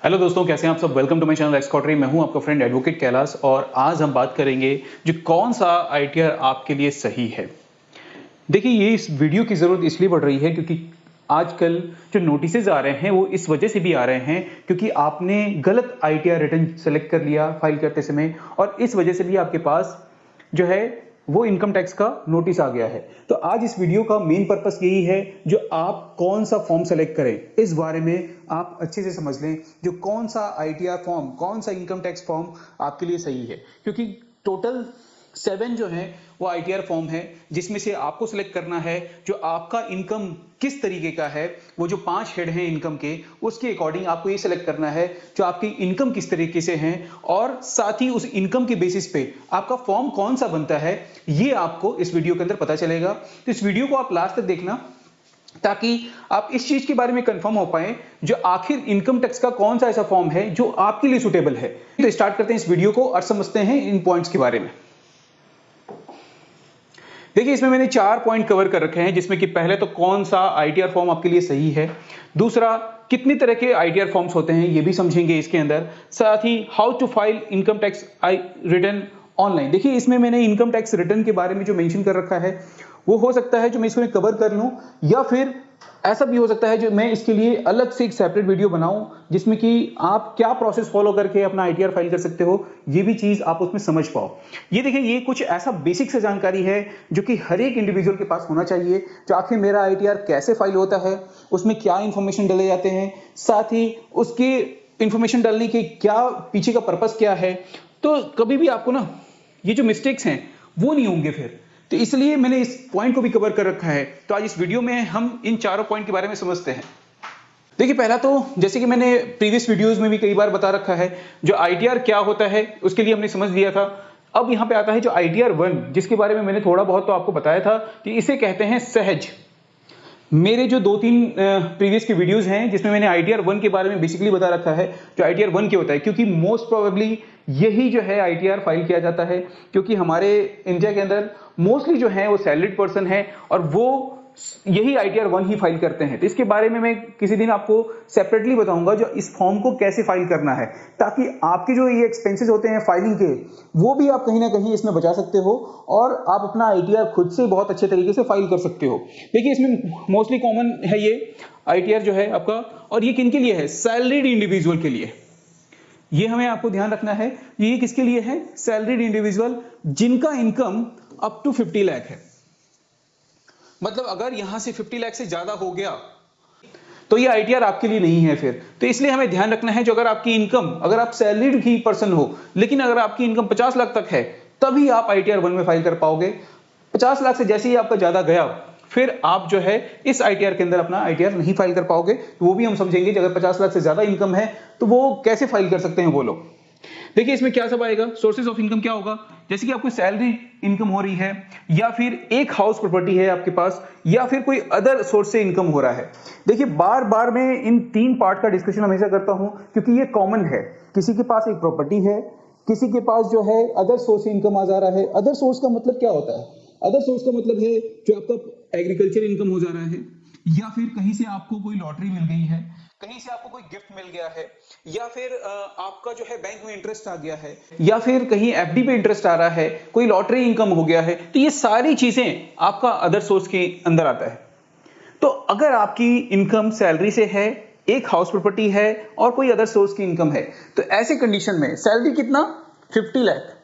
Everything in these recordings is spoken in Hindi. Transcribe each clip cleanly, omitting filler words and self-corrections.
हेलो दोस्तों, कैसे हैं आप सब। वेलकम टू माय चैनल एक्सकॉटरी। मैं हूं आपका फ्रेंड एडवोकेट कैलाश और आज हम बात करेंगे जो कौन सा आईटीआर आपके लिए सही है। देखिए, ये इस वीडियो की ज़रूरत इसलिए पड़ रही है क्योंकि आजकल जो नोटिसेज आ रहे हैं वो इस वजह से भी आ रहे हैं क्योंकि आपने गलत आईटीआर रिटर्न सेलेक्ट कर लिया फाइल करते समय और इस वजह से भी आपके पास जो है वो इनकम टैक्स का नोटिस आ गया है। तो आज इस वीडियो का मेन पर्पस यही है जो आप कौन सा फॉर्म सेलेक्ट करें इस बारे में आप अच्छे से समझ लें जो कौन सा आईटीआर फॉर्म, कौन सा इनकम टैक्स फॉर्म आपके लिए सही है। क्योंकि टोटल 7 जो है वो आईटीआर फॉर्म है जिसमें से आपको सिलेक्ट करना है जो आपका इनकम किस तरीके का है। वो जो 5 हेड हैं इनकम के उसके अकॉर्डिंग आपको ये सिलेक्ट करना है जो आपकी इनकम किस तरीके से है और साथ ही उस इनकम के बेसिस पे आपका फॉर्म कौन सा बनता है ये आपको इस वीडियो के अंदर पता चलेगा। तो इस वीडियो को आप लास्ट तक देखना ताकि आप इस चीज के बारे में कंफर्म हो पाए जो आखिर इनकम टैक्स का कौन सा ऐसा फॉर्म है जो आपके लिए सुटेबल है। तो स्टार्ट करते हैं इस वीडियो को और समझते हैं इन पॉइंट्स के बारे में। देखिए, इसमें मैंने 4 पॉइंट कवर कर रखे हैं जिसमें कि पहले तो कौन सा आईटीआर फॉर्म आपके लिए सही है, दूसरा कितने तरह के आईटीआर फॉर्म्स होते हैं ये भी समझेंगे इसके अंदर, साथ ही how to file income tax return online. देखिए, इसमें मैंने इनकम टैक्स रिटर्न के बारे में जो मेंशन कर रखा है वो हो सकता है जो मैं इसमें कवर कर लूं या फिर ऐसा भी हो सकता है जो मैं इसके लिए अलग से एक सेपरेट वीडियो बनाऊं जिसमें कि आप क्या प्रोसेस फॉलो करके अपना आईटीआर फाइल कर सकते हो ये भी चीज आप उसमें समझ पाओ। ये देखिए, ये कुछ ऐसा बेसिक से जानकारी है जो कि हर एक इंडिविजुअल के पास होना चाहिए जो आखिर मेरा आईटीआर कैसे फाइल होता है, उसमें क्या इंफॉर्मेशन डाले जाते हैं, साथ ही उसके इंफॉर्मेशन डालने के क्या पीछे का पर्पस क्या है। तो कभी भी आपको ना ये जो मिस्टेक्स हैं वो नहीं होंगे फिर, तो इसलिए मैंने इस पॉइंट को भी कवर कर रखा है। तो आज इस वीडियो में हम इन चारों पॉइंट के बारे में समझते हैं। देखिए, पहला तो जैसे कि मैंने प्रीवियस वीडियोस में भी कई बार बता रखा है जो आईटीआर क्या होता है उसके लिए हमने समझ लिया था। अब यहां पे आता है जो आईटीआर 1 जिसके बारे में मैंने थोड़ा बहुत तो आपको बताया था कि इसे कहते हैं सहज। मेरे जो 2-3 प्रीवियस के वीडियोस हैं जिसमें मैंने आईटीआर 1 के बारे में बेसिकली बता रखा है जो आईटीआर 1 क्या होता है, क्योंकि मोस्ट प्रोबेबली यही जो है आईटीआर फाइल किया जाता है क्योंकि हमारे इंडिया के अंदर मोस्टली जो है वो सैलरीड पर्सन है और वो यही आईटीआर 1 ही फाइल करते हैं। तो इसके बारे में मैं किसी दिन आपको सेपरेटली बताऊंगा जो इस फॉर्म को कैसे फाइल करना है ताकि आपके जो ये एक्सपेंसेस होते हैं फाइलिंग के वो भी आप कहीं ना कहीं इसमें बचा सकते हो और आप अपना आईटीआर खुद से बहुत अच्छे तरीके से फाइल कर सकते हो। देखिए, इसमें मोस्टली कॉमन है ये आईटीआर जो है आपका, और ये किन के लिए है? सैलरीड इंडिविजुअल के लिए। ये हमें आपको ध्यान रखना है, ये किसके लिए है? सैलरीड इंडिविजुअल जिनका इनकम अप टू 50 लाख है। मतलब अगर यहां से 50 लाख से ज्यादा हो गया तो ये आईटीआर आपके लिए नहीं है फिर। तो इसलिए हमें ध्यान रखना है जो अगर आपकी इनकम, अगर आप सैलरीड ही पर्सन हो लेकिन अगर आपकी इनकम 50 लाख तक है तभी आप आईटीआर 1 में फाइल कर पाओगे। 50 लाख से जैसे ही आपका ज्यादा गया फिर आप जो है इस आईटीआर के अंदर अपना आईटीआर नहीं फाइल कर पाओगे। तो वो भी हम समझेंगे कि अगर 50 लाख से ज्यादा इनकम है तो वो कैसे फाइल कर सकते हैं वो लोग। देखिए, इसमें क्या सब आएगा? सोर्सेज ऑफ इनकम क्या होगा? जैसे कि आपको सैलरी इनकम हो रही है या फिर एक हाउस प्रॉपर्टी है आपके पास या फिर कोई अदर सोर्स से इनकम हो रहा है। देखिए, बार बार मैं इन 3 पार्ट का डिस्कशन हमेशा करता हूं क्योंकि ये कॉमन है। किसी के पास एक प्रॉपर्टी है, किसी के पास जो है अदर सोर्स से इनकम आ जा रहा है। अदर सोर्स का मतलब क्या होता है? अदर सोर्स का मतलब है जो आपका एग्रीकल्चर इनकम हो जा रहा है या फिर कहीं से आपको कोई लॉटरी मिल गई है, कहीं से आपको कोई गिफ्ट मिल गया है या फिर आपका जो है बैंक में इंटरेस्ट आ गया है या फिर कहीं एफडी पे इंटरेस्ट आ रहा है, कोई लॉटरी इनकम हो गया है। तो ये सारी चीजें आपका अदर सोर्स के अंदर आता है। तो अगर आपकी इनकम सैलरी से है, एक हाउस प्रॉपर्टी है और कोई अदर सोर्स की इनकम है तो ऐसे कंडीशन में सैलरी कितना? 50 लाख,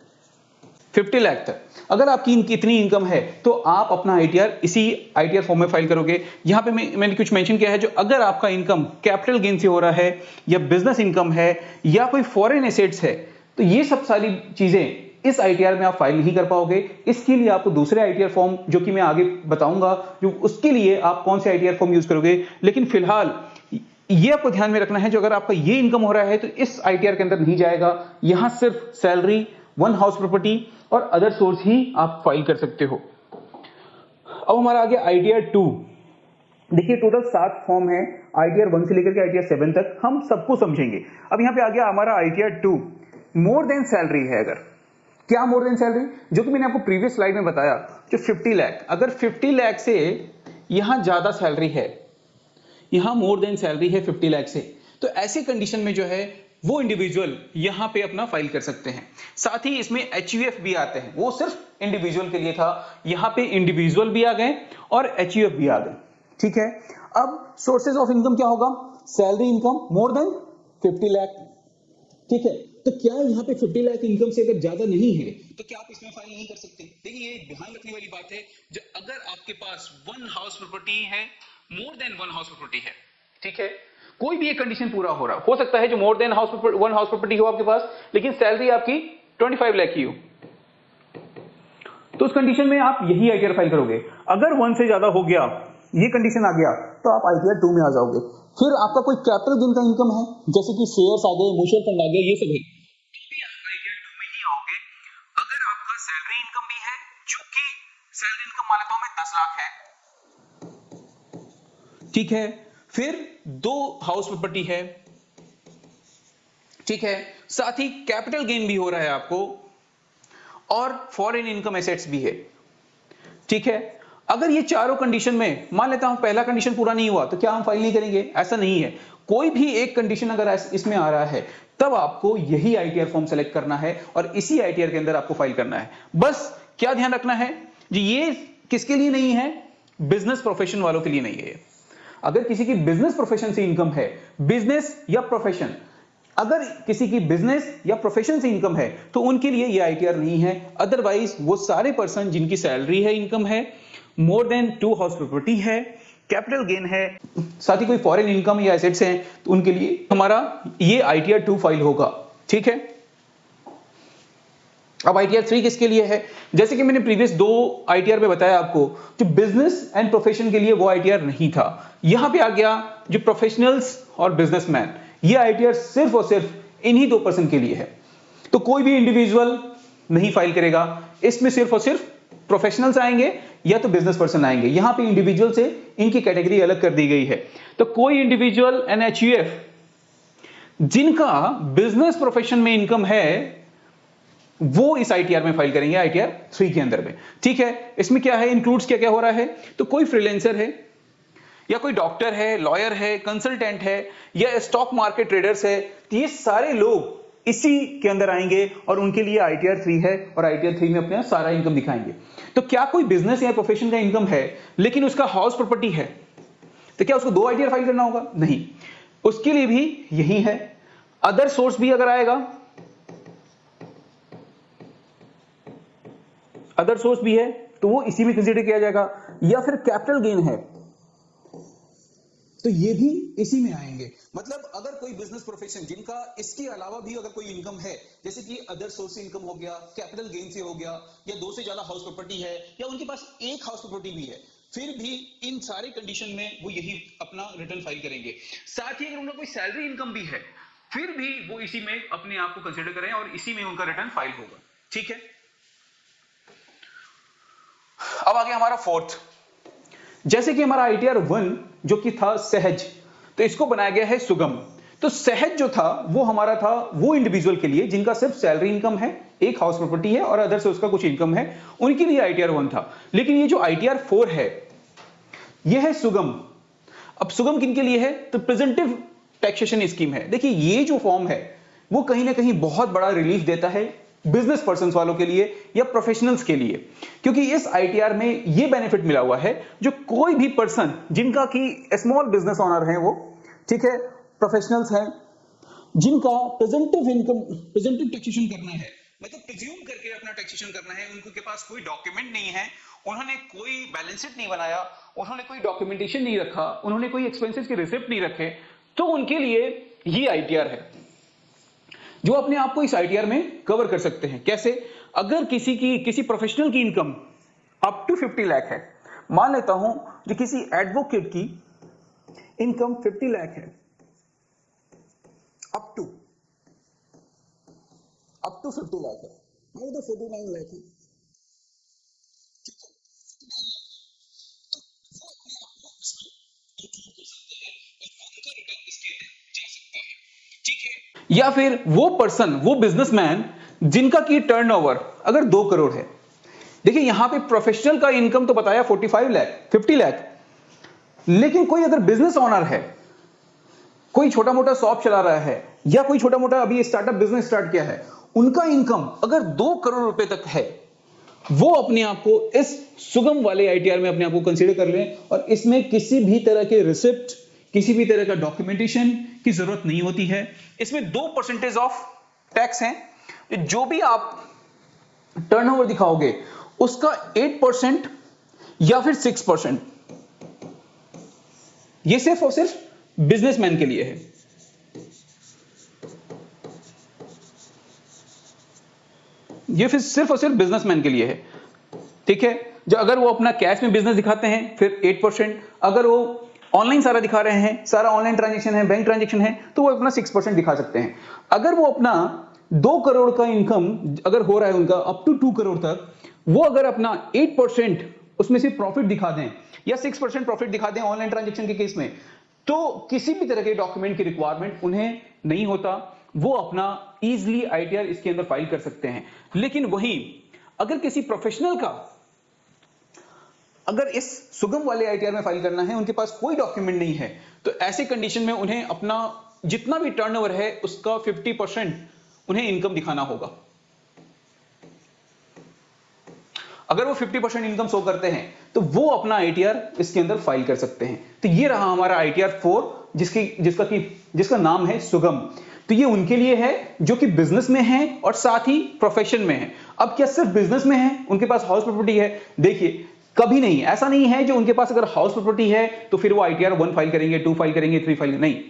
50 लाख तक अगर आपकी इतनी इनकम है तो आप अपना आईटीआर इसी आईटीआर फॉर्म में फाइल करोगे। यहां पे मैंने कुछ मेंशन किया है जो अगर आपका इनकम कैपिटल गेन से हो रहा है या बिजनेस इनकम है या कोई फॉरेन एसेट्स है तो ये सब सारी चीजें इस आईटीआर में आप फाइल नहीं कर पाओगे। इसके लिए आपको दूसरे आईटीआर फॉर्म जो कि मैं आगे बताऊंगा जो उसके लिए आप कौन से आईटीआर फॉर्म यूज करोगे। लेकिन फिलहाल ये आपको ध्यान में रखना है जो अगर आपका ये इनकम हो रहा है तो इस आईटीआर के अंदर नहीं जाएगा। यहां सिर्फ सैलरी, 1 हाउस प्रॉपर्टी और अदर सोर्स ही आप फाइल कर सकते हो। अब हमारा आ गया आईटीआर 2। देखिए, टोटल 7 फॉर्म है आईटीआर 1 से लेकर के आईटीआर 7 तक, हम सबको समझेंगे। अब यहां पे आ गया हमारा आईटीआर 2, मोर देन सैलरी है। अगर क्या मोर देन सैलरी? जो कि मैंने आपको प्रीवियस स्लाइड में बताया जो 50 लाख, अगर 50 लाख से यहां ज्यादा सैलरी है, यहां मोर देन सैलरी है 50 लाख से, तो ऐसे कंडीशन में जो है वो इंडिविजुअल यहां पे अपना फाइल कर सकते हैं। साथ ही इसमें एचयूएफ भी आते हैं, वो सिर्फ इंडिविजुअल के लिए था, यहां पे इंडिविजुअल भी आ गए और एचयूएफ भी आ गए। ठीक है, अब सोर्सेज ऑफ इनकम क्या होगा? Salary income more than 50 lakh. ठीक है, तो क्या यहाँ पे 50 लाख इनकम से अगर ज्यादा नहीं है तो क्या आप इसमें फाइल नहीं कर सकते? देखिए ये ध्यान रखने वाली बात है, जो अगर आपके पास वन हाउस प्रॉपर्टी है, more than one house property है, ठीक है, कोई भी एक कंडीशन पूरा हो सकता है जो more than one house property हो आपके पास, लेकिन सैलरी आपकी 25 लाख की हो, तो उस कंडीशन में आप यही आईटीआर फाइल करोगे। अगर वन से ज्यादा हो गया, ये कंडीशन आ गया, तो आप आईटीआर 2 में आ जाओगे। फिर आपका कोई कैपिटल गेन का इनकम है, जैसे कि शेयर्स आ गए, म्यूचुअल फंड आ गए, ये सब है, तो भी आप आईटीआर 2 में ही आओगे। अगर आपका सैलरी इनकम भी है, चूंकि सैलरी इनकम मान लेता हूं मैं 10 लाख है, ठीक है, फिर 2 हाउस प्रॉपर्टी है, ठीक है, साथ ही कैपिटल गेन भी हो रहा है आपको और फॉरेन इनकम एसेट्स भी है। ठीक है, अगर ये चारों कंडीशन में मान लेता हूं पहला कंडीशन पूरा नहीं हुआ, तो क्या हम फाइल नहीं करेंगे? ऐसा नहीं है, कोई भी एक कंडीशन अगर इसमें आ रहा है, तब आपको यही आईटीआर फॉर्म सेलेक्ट करना है और इसी आईटीआर के अंदर आपको फाइल करना है। बस क्या ध्यान रखना है जी, ये किसके लिए नहीं है? बिजनेस प्रोफेशन वालों के लिए नहीं है। अगर किसी की बिजनेस प्रोफेशन से इनकम है, बिजनेस या प्रोफेशन, अगर किसी की बिजनेस या प्रोफेशन से इनकम है, तो उनके लिए ये आईटीआर नहीं है। अदरवाइज वो सारे पर्सन जिनकी सैलरी है, इनकम है, मोर देन 2 हाउस प्रॉपर्टी है, कैपिटल गेन है, साथ ही कोई फॉरेन इनकम या एसेट्स हैं, तो उनके लिए हमारा ये आईटीआर 2 फाइल होगा। ठीक है, अब आईटीआर 3 किसके लिए है? जैसे कि मैंने प्रीवियस 2 आईटीआर में बताया आपको, जो बिजनेस एंड प्रोफेशन के लिए वो आईटीआर नहीं था, यहां पे आ गया जो प्रोफेशनल्स और बिजनेसमैन, ये आईटीआर सिर्फ और सिर्फ इन्हीं 2 पर्सन के लिए है। तो कोई भी इंडिविजुअल नहीं फाइल करेगा, इसमें सिर्फ और सिर्फ प्रोफेशनल्स आएंगे या तो बिजनेस पर्सन आएंगे। यहां पे इंडिविजुअल से इनकी कैटेगरी अलग कर दी गई है। तो कोई इंडिविजुअल एनएचयूएफ जिनका बिजनेस प्रोफेशन में इनकम है, वो इस आईटीआर में फाइल करेंगे, आईटीआर 3 के अंदर में। ठीक है, इसमें क्या है, इंक्लूड्स क्या क्या हो रहा है? तो कोई फ्रीलांसर है, या कोई डॉक्टर है, लॉयर है, कंसल्टेंट है, या स्टॉक मार्केट ट्रेडर्स है, ये सारे लोग इसी के अंदर आएंगे और उनके लिए आईटीआर 3 है और आईटीआर 3 में अपना सारा इनकम दिखाएंगे। तो क्या कोई बिजनेस या प्रोफेशन का इनकम है लेकिन उसका हाउस प्रॉपर्टी है, तो क्या उसको 2 आईटीआर फाइल करना होगा? नहीं, उसके लिए भी यही है। अदर सोर्स भी अगर आएगा, अदर सोर्स भी है, तो वो इसी में कंसीडर किया जाएगा। या फिर कैपिटल गेन है, तो ये भी इसी में आएंगे। मतलब अगर कोई बिजनेस प्रोफेशन जिनका इसके अलावा भी अगर कोई इनकम है, जैसे कि अदर सोर्स से इनकम हो गया, कैपिटल गेन से हो गया, या 2 से ज्यादा हाउस प्रॉपर्टी है, या उनके पास एक हाउस प्रॉपर्टी भी है, फिर भी इन सारे कंडीशन में वो यही अपना रिटर्न फाइल करेंगे। साथ ही अगर उनका कोई सैलरी इनकम भी है, फिर भी वो इसी में अपने आप को कंसिडर करें और इसी में उनका रिटर्न फाइल होगा। ठीक है, अब आ गया हमारा फोर्थ। जैसे कि हमारा आईटीआर 1 जो कि था सहज, तो इसको बनाया गया है सुगम। तो सहज जो था वो हमारा था वो इंडिविजुअल के लिए जिनका सिर्फ सैलरी इनकम है, एक हाउस प्रॉपर्टी है और अदर से उसका कुछ इनकम है, उनके लिए आईटीआर 1 था। लेकिन ये जो आईटीआर 4 है, ये है सुगम। अब सुगम किन के लिए है? तो प्रेजेंटिव टैक्सेशन स्कीम है। देखिए ये जो फॉर्म है वो कहीं ना कहीं बहुत बड़ा रिलीफ देता है बिजनेस पर्सन वालों के लिए या प्रोफेशनल्स के लिए, क्योंकि इस आईटीआर में ये बेनिफिट मिला हुआ है, जो कोई भी पर्सन जिनका कि स्मॉल बिजनेस ओनर है वो, ठीक है, प्रोफेशनल्स हैं, जिनका प्रेजेंटिव इनकम, प्रेजेंटिव टैक्सेशन करना है, मतलब प्रिज्यूम करके अपना टैक्सेशन करना है, उनके पास कोई डॉक्यूमेंट नहीं है, उन्होंने कोई बैलेंस शीट नहीं बनाया, उन्होंने कोई डॉक्यूमेंटेशन नहीं रखा, उन्होंने कोई एक्सपेंसेस के रिसिप्ट नहीं रखे, तो उनके लिए ये आईटीआर है जो अपने आप को इस आईटीआर में कवर कर सकते हैं। कैसे? अगर किसी प्रोफेशनल की इनकम अप टू 50 लाख है, मान लेता हूं कि किसी एडवोकेट की इनकम 50 लाख है, अप टू 50 लाख है, मान लो 49 लाख है, या फिर वो पर्सन, वो बिजनेसमैन जिनका की टर्नओवर अगर 2 करोड़ है। देखिए यहां पे प्रोफेशनल का इनकम तो बताया 45 लाख, 50 लाख, लेकिन कोई अगर बिजनेस ओनर है कोई छोटा मोटा शॉप चला रहा है या कोई छोटा मोटा अभी स्टार्टअप बिजनेस स्टार्ट किया है, उनका इनकम अगर 2 करोड़ रुपए तक है, वो अपने आप को इस सुगम वाले आईटीआर में अपने आप को कंसीडर कर लें, और इसमें किसी भी तरह के रिसिप्ट, किसी भी तरह का डॉक्यूमेंटेशन की जरूरत नहीं होती है। इसमें 2% ऑफ टैक्स है, जो भी आप टर्नओवर दिखाओगे उसका 8% या फिर 6%, ये सिर्फ और सिर्फ बिजनेसमैन के लिए है। ये फिर सिर्फ और सिर्फ बिजनेसमैन के लिए है, ठीक है। जो अगर वो अपना कैश में बिजनेस दिखाते हैं फिर 8%, अगर वो ऑनलाइन सारा दिखा रहे हैं, सारा ऑनलाइन ट्रांजैक्शन है, बैंक ट्रांजैक्शन है, तो वो अपना 6% दिखा सकते हैं। अगर वो अपना 2 करोड़ का इनकम अगर हो रहा है उनका अप टू 2 करोड़ तक, वो अगर अपना 8% उसमें से प्रॉफिट दिखा दें या 6% प्रॉफिट दिखा दें ऑनलाइन ट्रांजैक्शन के केस में, तो किसी भी तरह के डॉक्यूमेंट की रिक्वायरमेंट उन्हें नहीं होता, वो अपना इजीली आईटीआर इसके अंदर फाइल कर सकते हैं। लेकिन वही अगर किसी प्रोफेशनल का अगर इस सुगम वाले आईटीआर में फाइल करना है, उनके पास कोई डॉक्यूमेंट नहीं है, तो ऐसे कंडीशन में उन्हें अपना जितना भी टर्नओवर है उसका 50% उन्हें इनकम दिखाना होगा। अगर वो 50% इनकम शो करते हैं तो वो अपना आईटीआर इसके अंदर फाइल कर सकते हैं। तो ये रहा हमारा आईटीआर 4 जिसका नाम है सुगम। तो ये उनके लिए है जो कि बिजनेस में है और साथ ही प्रोफेशन में है। अब क्या सिर्फ बिजनेस में है, उनके पास हाउस प्रॉपर्टी है? देखिए कभी नहीं, ऐसा नहीं है जो उनके पास अगर हाउस प्रॉपर्टी है तो फिर वो आईटीआर 1 फाइल करेंगे, 2 फाइल करेंगे, 3 फाइल नहीं।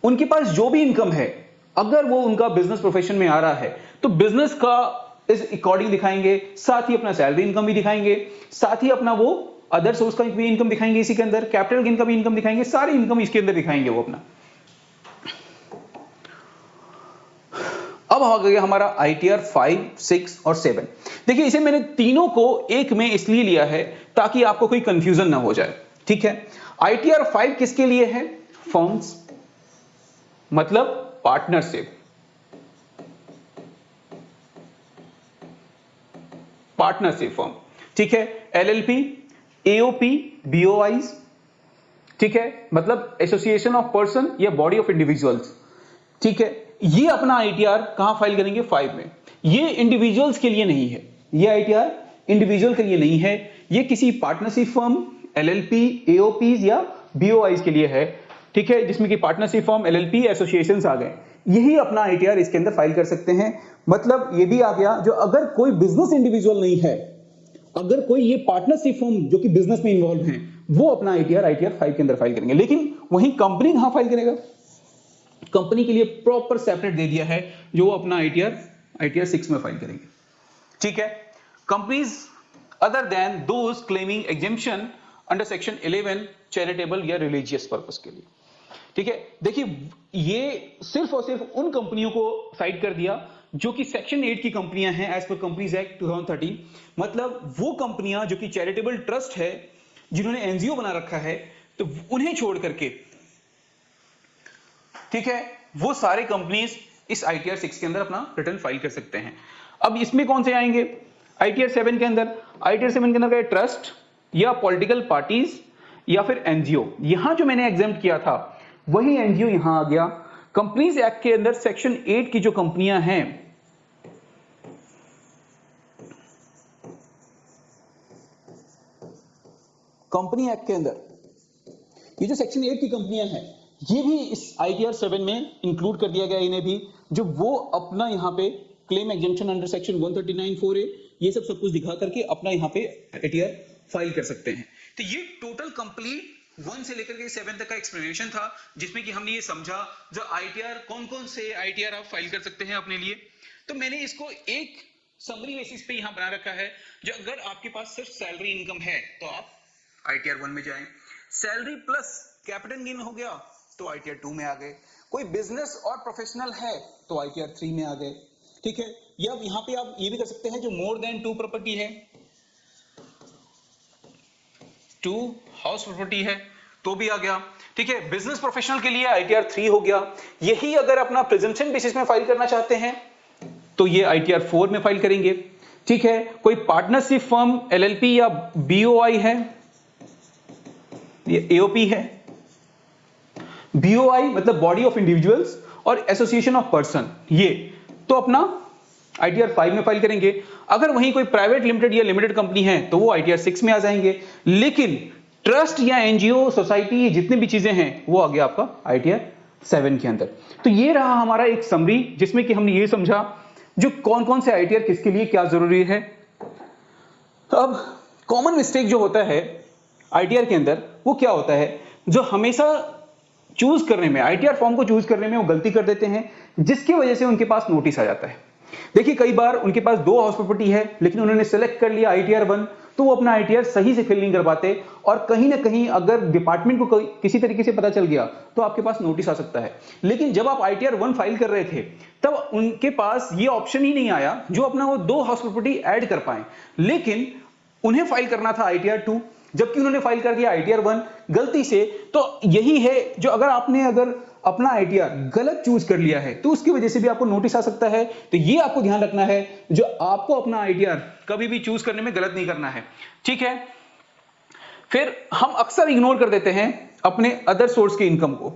उनके पास जो भी इनकम है, अगर वो उनका बिजनेस प्रोफेशन में आ रहा है तो बिजनेस का इस अकॉर्डिंग दिखाएंगे, साथ ही अपना सैलरी इनकम भी दिखाएंगे, साथ ही अपना वो अदर सोर्स का भी इनकम दिखाएंगे, इसी के अंदर कैपिटल गेन का भी इनकम दिखाएंगे, सारी इनकम इसके अंदर दिखाएंगे वो अपना। अब आ गया हमारा आईटीआर 5, 6 और 7। देखिए इसे मैंने तीनों को एक में इसलिए लिया है ताकि आपको कोई कंफ्यूजन ना हो जाए, ठीक है। आईटीआर 5 किसके लिए है? फर्म्स, मतलब पार्टनरशिप, पार्टनरशिप फर्म, ठीक है। एलएलपी, एओपी, बीओआईज, ठीक है, मतलब एसोसिएशन ऑफ पर्सन या बॉडी ऑफ इंडिविजुअल्स, ठीक है। ये अपना आईटीआर कहां फाइल करेंगे? 5 में। ये इंडिविजुअल्स के लिए नहीं है, ये आईटीआर इंडिविजुअल के लिए नहीं है, ये किसी पार्टनरशिप फर्म, एलएलपी, एओपीज या बीओआईज के लिए है, ठीक है, जिसमें कि पार्टनरशिप फर्म, एलएलपी, एसोसिएशंस आ गए। यही अपना आईटीआर इसके अंदर फाइल कर सकते हैं। मतलब ये भी आ गया, जो अगर कोई बिजनेस इंडिविजुअल नहीं है, अगर कोई ये पार्टनरशिप फर्म जो कि बिजनेस में इन्वॉल्व हैं, वो अपना आईटीआर 5 के अंदर फाइल करेंगे। लेकिन वहीं कंपनी कहां फाइल करेगा? कंपनी के लिए प्रॉपर सेपरेट दे दिया है, जो वो अपना आईटीआर 6 में फाइल करेंगे, ठीक है। Companies other than those claiming exemption under section 11 charitable या रिलीजियस पर्पस के लिए, ठीक है। देखिए ये सिर्फ और सिर्फ उन कंपनियों को साइड कर दिया जो कि सेक्शन 8 की कंपनियां हैं एज पर कंपनीज एक्ट 2013। मतलब वो कंपनियां जो कि चैरिटेबल ट्रस्ट है, जिन्होंने एनजीओ बना रखा है, तो उन्हें छोड़ करके, ठीक है, वो सारे कंपनीज इस आईटीआर 6 के अंदर अपना रिटर्न फाइल कर सकते हैं। अब इसमें कौन से आएंगे? आईटीआर 7 के अंदर, आईटीआर 7 के अंदर क्या? ट्रस्ट या पॉलिटिकल पार्टीज या फिर एनजीओ। यहां जो मैंने एग्जाम्प्ट किया था वही एनजीओ यहां आ गया। कंपनीज एक्ट के अंदर सेक्शन 8 की जो कंपनियां हैं, कंपनी एक्ट के अंदर ये जो सेक्शन 8 की कंपनियां हैं, ये भी इस आईटीआर 7 में इंक्लूड कर दिया गया इन्हें भी, जो वो अपना यहां पे claim exemption under section 139(4)(a) ये सब कुछ दिखा करके अपना यहां पे आईटीआर फाइल कर सकते हैं। तो ये टोटल कंप्लीट 1 से लेकर के 7 तक का एक्सप्लेनेशन था, जिसमें कि हमने ये समझा जो आईटीआर कौन कौन से आईटीआर आप फाइल कर सकते हैं अपने लिए। तो मैंने इसको एक समरी बेसिस पे यहां बना रखा है, जो अगर आपके पास सिर्फ सैलरी इनकम है तो आप आईटीआर 1 में जाएं, सैलरी प्लस कैपिटल गेन हो गया तो आईटीआर 2 में आ गए, कोई बिजनेस और प्रोफेशनल है तो आईटीआर 3 में आ गए, ठीक है। या यहां पे आप ये भी कर सकते हैं जो मोर देन 2 प्रॉपर्टी है, 2 हाउस प्रॉपर्टी है तो भी आ गया, ठीक है। बिजनेस प्रोफेशनल के लिए आईटीआर 3 हो गया। यही अगर अपना प्रेजम्पशन बेसिस में फाइल करना चाहते हैं तो ये आईटीआर 4 में फाइल करेंगे, ठीक है। कोई पार्टनरशिप फर्म, एलएलपी या बीओआई है, ये एओपी है, BOI मतलब बॉडी ऑफ इंडिविजुअल्स और एसोसिएशन ऑफ पर्सन, ये तो अपना ITR 5 में फाइल करेंगे। अगर वहीं कोई प्राइवेट लिमिटेड या लिमिटेड कंपनी है तो वो ITR 6 में आ जाएंगे। लेकिन ट्रस्ट या NGO, सोसाइटी, जितनी भी चीजें हैं वो आ गया आपका ITR 7 के अंदर। तो ये रहा हमारा एक समरी जिसमें कि हमने ये समझा जो कौन कौन से ITR किसके लिए क्या जरूरी है। अब कॉमन मिस्टेक जो होता है ITR के अंदर वो क्या होता है, जो हमेशा चूज करने में, ITR फॉर्म को चूज करने में वो गलती कर देते हैं, जिसकी वजह से उनके पास नोटिस आ जाता है। देखिए कई बार उनके पास 2 हाउस प्रॉपर्टी है लेकिन उन्होंने सेलेक्ट कर लिया ITR 1, तो वो अपना ITR सही से फिल नहीं कर पाते और कहीं ना कहीं अगर डिपार्टमेंट को किसी तरीके से पता चल गया तो आपके पास नोटिस आ सकता है। लेकिन जब आप ITR 1 फाइल कर रहे थे तब उनके पास ये ऑप्शन ही नहीं आया जो अपना वो 2 हाउस प्रॉपर्टी ऐड कर पाए, लेकिन उन्हें फाइल करना था ITR 2 जबकि उन्होंने फाइल कर दिया ITR 1 गलती से। तो यही है जो अगर अपना ITR गलत चूज कर लिया है तो उसकी वजह से भी आपको नोटिस आ सकता है। तो ये आपको ध्यान रखना है, जो आपको अपना ITR कभी भी चूज करने में गलत नहीं करना है, ठीक है। फिर हम अक्सर इग्नोर कर देते हैं अपने अदर सोर्स के इनकम को,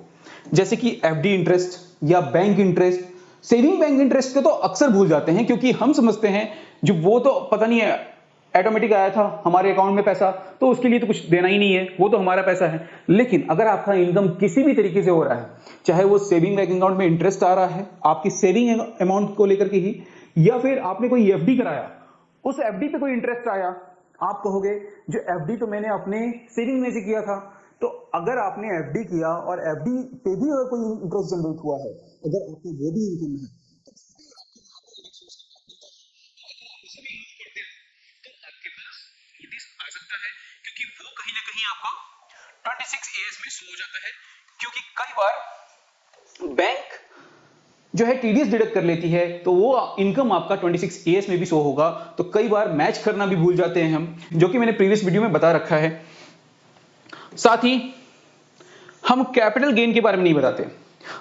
जैसे कि FD इंटरेस्ट या bank interest, saving bank interest को तो अक्सर भूल जाते हैं क्योंकि हम समझते हैं जो वो तो पता नहीं है ऑटोमेटिक आया था हमारे अकाउंट में पैसा, तो उसके लिए तो कुछ देना ही नहीं है, वो तो हमारा पैसा है। लेकिन अगर आपका इनकम किसी भी तरीके से हो रहा है, चाहे वो सेविंग बैंक अकाउंट में इंटरेस्ट आ रहा है आपकी सेविंग अमाउंट को लेकर के ही, या फिर आपने कोई FD कराया उस FD पे कोई इंटरेस्ट आया, आप कहोगे जो FD तो मैंने अपने सेविंग में से किया था। तो अगर आपने FD किया और FD पे भी कोई इंटरेस्ट जनरेट हुआ है, अगर आपको वो भी इनकम है क्योंकि वो कहीं ना कहीं आपका 26AS में शो हो जाता है, क्योंकि कई बार बैंक जो है TDS डिडक्ट कर लेती है तो वो इनकम आपका 26AS में भी शो होगा। तो कई बार मैच करना भी भूल जाते हैं हम, जो कि मैंने प्रीवियस वीडियो में बता रखा है। साथ ही हम कैपिटल गेन के बारे में नहीं बताते।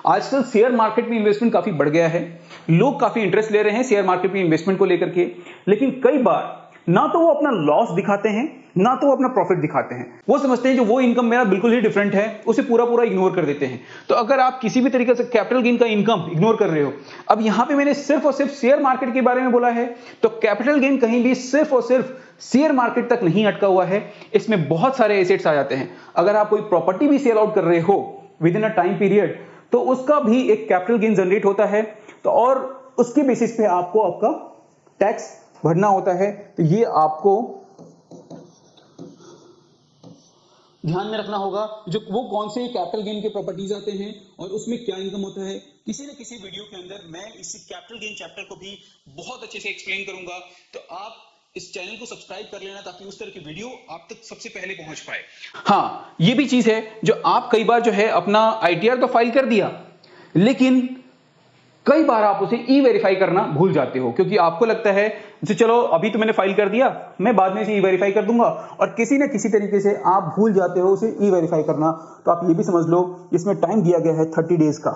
आजकल शेयर मार्केट में इन्वेस्टमेंट काफी बढ़ गया है, लोग काफी इंटरेस्ट ले रहे हैं शेयर मार्केट में इन्वेस्टमेंट को लेकर के, लेकिन कई बार ना तो वो अपना लॉस दिखाते हैं ना तो वो अपना प्रॉफिट दिखाते हैं। वो समझते हैं जो वो इनकम मेरा बिल्कुल ही डिफरेंट है, उसे पूरा पूरा इग्नोर कर देते हैं। तो अगर आप किसी भी तरीके से कैपिटल गेन का इनकम इग्नोर कर रहे हो, अब यहां पे मैंने सिर्फ और सिर्फ शेयर मार्केट के बारे में बोला है, तो कैपिटल गेन कहीं भी सिर्फ और सिर्फ शेयर मार्केट तक नहीं अटका हुआ है, इसमें बहुत सारे एसेट्स आ जाते हैं। अगर आप कोई प्रॉपर्टी भी सेल आउट कर रहे हो with in a time period तो उसका भी एक कैपिटल गेन जनरेट होता है, तो और उसके बेसिस पे आपको आपका टैक्स भरना होता है। तो ये आपको ध्यान में रखना होगा जो वो कौन से कैपिटल गेन के प्रॉपर्टीज आते हैं और उसमें क्या इनकम होता है। किसी न किसी वीडियो के अंदर मैं इस कैपिटल गेन चैप्टर को भी बहुत अच्छे से एक्सप्लेन करूंगा, तो आप इस चैनल को सब्सक्राइब कर लेना ताकि उस तरह की वीडियो आप तक सबसे पहले पहुंच पाए। हाँ, ये भी चीज है जो आप कई बार जो है अपना ITR तो फाइल कर दिया, लेकिन कई बार आप उसे E-वेरीफाई करना भूल जाते हो, क्योंकि आपको लगता है जो चलो अभी तो मैंने फाइल कर दिया, मैं बाद में इसे E-वेरीफाई कर दूंगा, और किसी न किसी तरीके से आप भूल जाते हो उसे E-वेरीफाई करना। तो आप ये भी समझ लो इसमें टाइम दिया गया है 30 डेज का।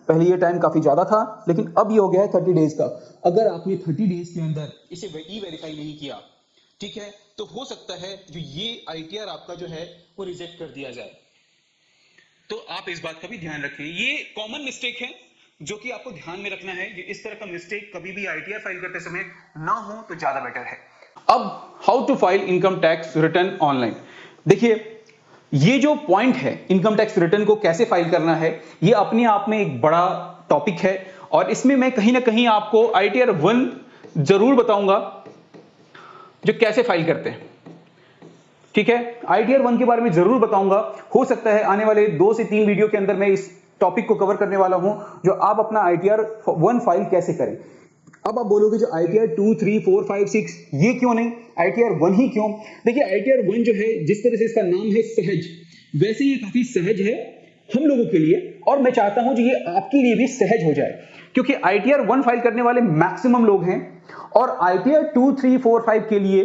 पहले ये टाइम काफी ज्यादा था लेकिन अब ये हो गया है 30 डेज का। अगर आपने 30 डेज के अंदर इसे E-वेरीफाई नहीं किया, ठीक है, तो हो सकता है जो ये ITR आपका जो है वो रिजेक्ट कर दिया जाए। तो आप इस बात का भी ध्यान रखें, ये कॉमन मिस्टेक है जो कि आपको ध्यान में रखना है। इस तरह का मिस्टेक कभी भी ITR फाइल करते समय ना हो तो ज्यादा बेटर है। अब how to file income tax return online. देखिए ये जो पॉइंट है इनकम टैक्स रिटर्न को कैसे फाइल करना है, ये अपने आप में एक बड़ा टॉपिक है और इसमें मैं कहीं ना कहीं आपको ITR 1 जरूर बताऊंगा जो कैसे फाइल करते हैं, ठीक है। ITR 1 के बारे में जरूर बताऊंगा। हो सकता है आने वाले 2 से 3 वीडियो के अंदर मैं इस टॉपिक को कवर करने वाला हूं, जो आप अपना ITR 1 फाइल कैसे करें। अब आप बोलोगे जो ITR 2, 3, 4, 5, 6 ये क्यों नहीं, ITR 1 ही क्यों। देखिए ITR 1 जो है जिस तरह से इसका नाम है सहज, वैसे ये काफी सहज है हम लोगों के लिए, और मैं चाहता हूं जो ये आपके लिए भी सहज हो जाए, क्योंकि ITR 1 फाइल करने वाले मैक्सिमम लोग हैं और ITR 2, 3, 4, 5 के लिए,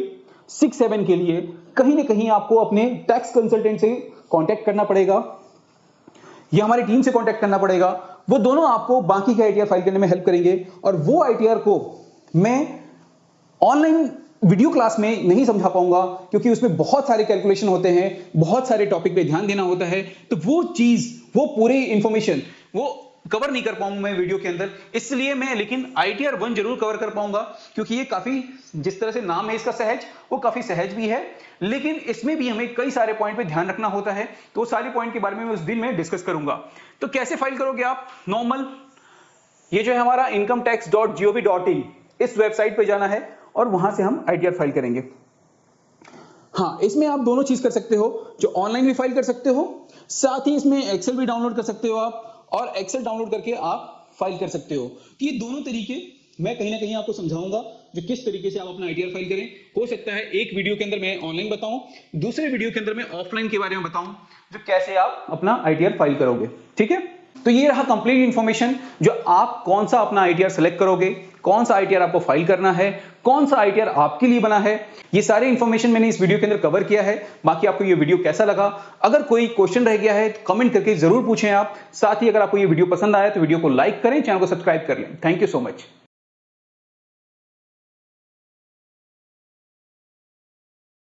6, 7 के लिए कहीं ना कहीं आपको अपने टैक्स कंसल्टेंट से कांटेक्ट करना पड़ेगा या हमारी टीम से कांटेक्ट करना पड़ेगा। वो दोनों आपको बाकी के ITR फाइल करने में हेल्प करेंगे और वो ITR को मैं ऑनलाइन वीडियो क्लास में नहीं समझा पाऊंगा, क्योंकि उसमें बहुत सारे कैलकुलेशन होते हैं, बहुत सारे टॉपिक पे ध्यान देना होता है। तो वो चीज वो पूरी इंफॉर्मेशन वो कवर नहीं कर पाऊंगा मैं वीडियो के अंदर, इसलिए मैं लेकिन ITR 1 जरूर कवर कर पाऊंगा, क्योंकि ये काफी, जिस तरह से नाम है इसका सहज, वो काफी सहज भी है, लेकिन इसमें भी हमें कई सारे पॉइंट पे ध्यान रखना होता है। तो वो सारे पॉइंट के बारे में उस दिन में डिस्कस करूंगा। तो कैसे फाइल करोगे आप? नॉर्मल, ये जो है हमारा incometax.gov.in, इस वेबसाइट पे जाना है और वहां से हम ITR फाइल करेंगे। हाँ, इसमें आप दोनों चीज कर सकते हो, जो ऑनलाइन भी फाइल कर सकते हो, साथ ही इसमें एक्सेल भी डाउनलोड कर सकते हो आप, और एक्सेल डाउनलोड करके आप फाइल कर सकते हो। तो ये दोनों तरीके मैं कहीं ना कहीं आपको समझाऊंगा, जो किस तरीके से आप अपना ITR फाइल करें। हो सकता है एक वीडियो के अंदर मैं ऑनलाइन बताऊं, दूसरे वीडियो के अंदर मैं ऑफलाइन के बारे में बताऊं, जो कैसे आप अपना ITR फाइल करोगे। ठीक है, तो ये रहा कंप्लीट इंफॉर्मेशन, जो आप कौन सा अपना ITR सेलेक्ट करोगे, कौन सा ITR आपको फाइल करना है, कौन सा ITR आपके लिए बना है, ये सारे इंफॉर्मेशन मैंने इस वीडियो के अंदर कवर किया है। बाकी आपको ये वीडियो कैसा लगा? अगर कोई क्वेश्चन रह गया है तो कमेंट करके जरूर पूछें आप। साथ ही अगर आपको ये वीडियो पसंद आया तो वीडियो को लाइक करें, चैनल को सब्सक्राइब कर लें। Thank you so much.